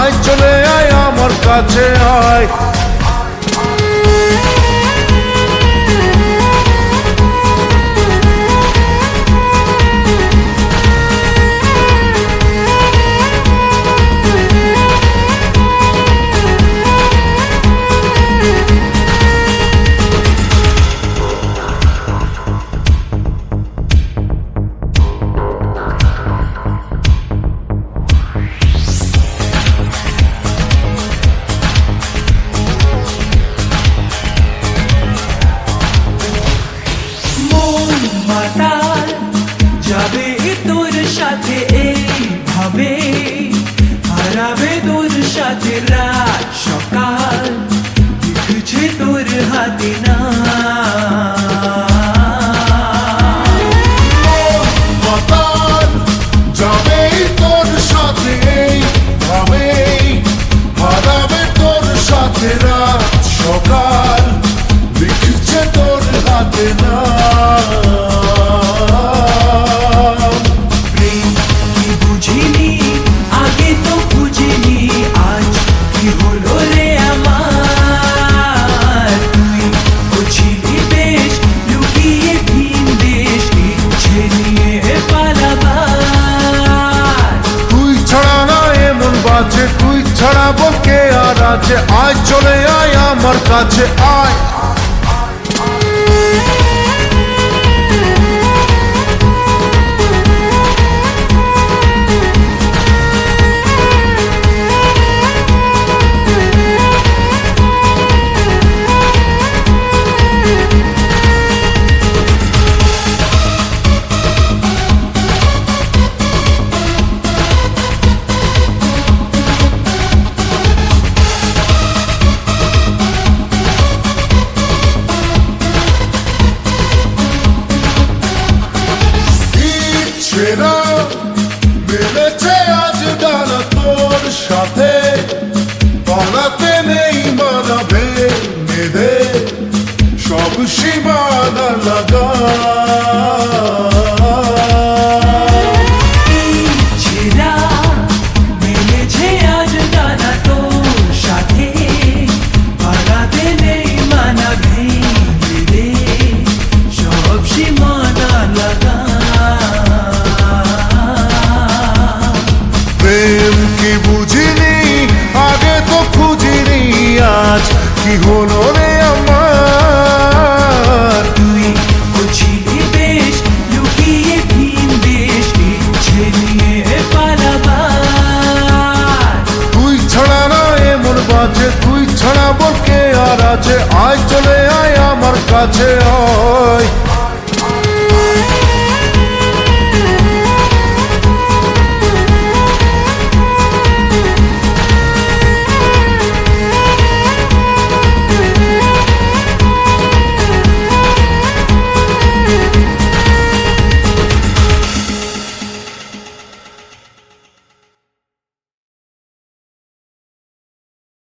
আয় চলে আয় আমার কাছে আয়। যাবে তোর সাথে এইভাবে, হারাবে তোর সাথে রাত সকাল, লিখছে তোর হাতে না। যাবে তোর সাথে এইভাবে, হারাবে তোর সাথে রাত সকাল, লিখছে তোর হাতে না। তুই ছাড়া বল কে আর আছে, আয় চলে আয় আমার কাছে আয়। মিলেছে আজ ডানা তোর সাথে, পালাতে নেই মানাবে মেধে, সব সীমানা লাগা। মিলেছে আজ ডানা তোর সাথে, পালাতে নেই মানাবে মেধে, সব সীমানা লাগা। প্রেম কি বুঝিনি আগে তো খুঁজিনি, আজ কি হলো রে আমার। তুই বুঝিনি বেশ লুকিয়ে ভিন দেশ, ইচ্ছে নিয়ে পালাবার। তুই ছাড়া না এমন বাজে, তুই ছাড়া বল কে আর আছে, আয় চলে আয় আমার কাছে আয়।